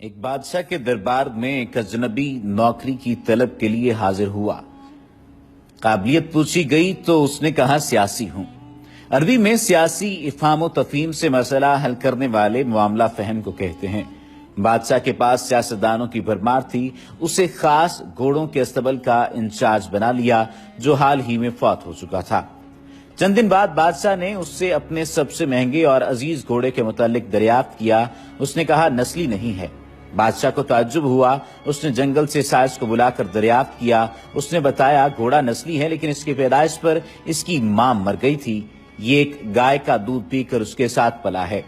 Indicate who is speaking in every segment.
Speaker 1: ایک بادشاہ کے دربار میں ایک اجنبی نوکری کی طلب کے لیے حاضر ہوا۔ قابلیت پوچھی گئی تو اس نے کہا سیاسی ہوں۔ عربی میں سیاسی افہام و تفہیم سے مسئلہ حل کرنے والے معاملہ فہم کو کہتے ہیں۔ بادشاہ کے پاس سیاستدانوں کی بھرمار تھی، اسے خاص گھوڑوں کے استبل کا انچارج بنا لیا جو حال ہی میں فوت ہو چکا تھا۔ چند دن بعد بادشاہ نے اس سے اپنے سب سے مہنگے اور عزیز گھوڑے کے متعلق دریافت کیا۔ اس نے کہا نسلی نہیں ہے۔ بادشاہ کو تعجب ہوا، اس نے جنگل سے سائز کو بلا کر دریافت کیا۔ اس نے بتایا گھوڑا نسلی ہے لیکن اس کی پیدائش پر اس کی ماں مر گئی تھی، یہ ایک گائے کا دودھ پی کر اس کے ساتھ پلا ہے۔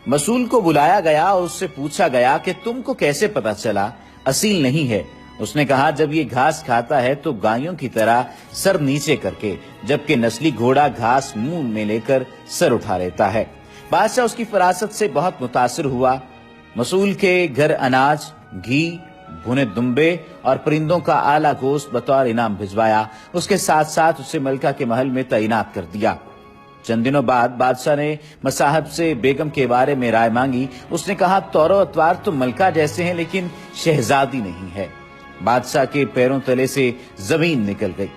Speaker 1: مسئول کو بلایا گیا اور اس سے پوچھا گیا کہ تم کو کیسے پتا چلا اصیل نہیں ہے؟ اس نے کہا جب یہ گھاس کھاتا ہے تو گایوں کی طرح سر نیچے کر کے، جبکہ نسلی گھوڑا گھاس منہ میں لے کر سر اٹھا لیتا ہے۔ بادشاہ اس کی فراست سے بہت متاثر ہوا۔ مسئول کے گھر اناج، گھی، بھنے دمبے اور پرندوں کا اعلیٰ گوشت بطور انعام بھجوایا۔ اس کے ساتھ ساتھ اسے ملکہ کے محل میں تعینات کر دیا۔ چند دنوں بعد بادشاہ نے مصاحب سے بیگم کے بارے میں رائے مانگی۔ اس نے کہا طور و اطوار تو ملکہ جیسے ہیں لیکن شہزادی نہیں ہے۔ بادشاہ کے پیروں تلے سے زمین نکل گئی۔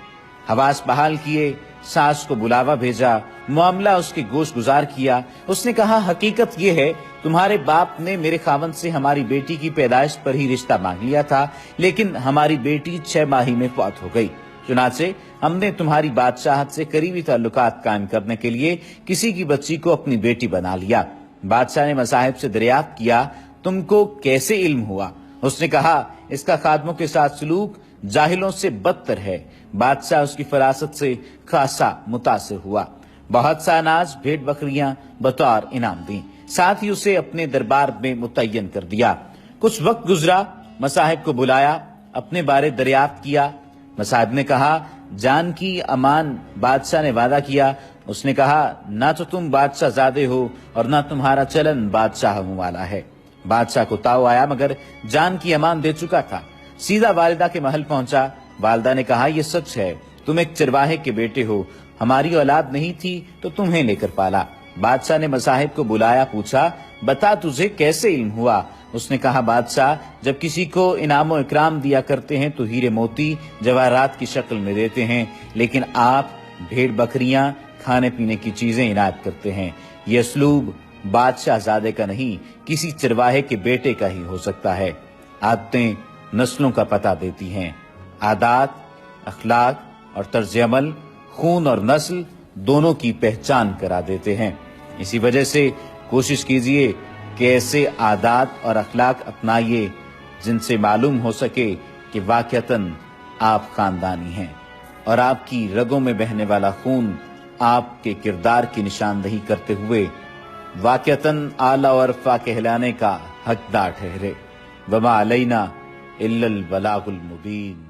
Speaker 1: حواس بحال کیے، ساس کو بلاوا بھیجا، معاملہ اس کے گوش گزار کیا۔ اس نے کہا حقیقت یہ ہے تمہارے باپ نے میرے خاوند سے ہماری بیٹی کی پیدائش پر ہی رشتہ مانگ لیا تھا، لیکن ہماری بیٹی 6 ماہ میں فوت ہو گئی۔ چنانچہ ہم نے تمہاری بادشاہت سے قریبی تعلقات قائم کرنے کے لیے کسی کی بچی کو اپنی بیٹی بنا لیا۔ بادشاہ نے مصاحب سے دریافت کیا تم کو کیسے علم ہوا؟ اس نے کہا اس کا خادموں کے ساتھ سلوک جاہلوں سے بدتر ہے۔ بادشاہ اس کی فراست سے خاصا متاثر ہوا۔ بہت سا اناج، بھیڑ بکریاں بطور انعام دیں، ساتھ ہی اسے اپنے دربار میں متعین کر دیا۔ کچھ وقت گزرا، مصاحب کو بلایا، اپنے بارے دریافت کیا۔ مصاحب نے کہا جان کی امان بادشاہ نے وعدہ کیا۔ اس نے کہا نہ تو تم بادشاہ زادے ہو اور نہ تمہارا چلن بادشاہ والا ہے۔ بادشاہ کو تاؤ آیا مگر جان کی امان دے چکا تھا۔ سیدھا والدہ کے محل پہنچا۔ والدہ نے کہا یہ سچ ہے، تم ایک چرواہے کے بیٹے ہو، ہماری اولاد نہیں تھی تو تمہیں لے کر پالا۔ بادشاہ نے مصاحب کو بلایا، پوچھا بتا تجھے کیسے علم ہوا؟ اس نے کہا بادشاہ جب کسی کو انعام و اکرام دیا کرتے ہیں تو ہیرے موتی جواہرات کی شکل میں دیتے ہیں، لیکن آپ بھیڑ بکریاں، کھانے پینے کی چیزیں عنایت کرتے ہیں۔ یہ اسلوب بادشاہ زادے کا نہیں، کسی چرواہے کے بیٹے کا ہی ہو سکتا ہے۔ عادتیں نسلوں کا پتہ دیتی ہیں، عادات، اخلاق اور طرز عمل خون اور نسل دونوں کی پہچان کرا دیتے ہیں۔ اسی وجہ سے کوشش کیجئے کہ ایسے عادات اور اخلاق اپنائیے جن سے معلوم ہو سکے کہ واقعتاً آپ خاندانی ہیں اور آپ کی رگوں میں بہنے والا خون آپ کے کردار کی نشاندہی کرتے ہوئے واقعتاً اعلیٰ و عرفہ کہلانے کا حقدار ٹھہرے۔ وما علینا الا البلاغ المبین۔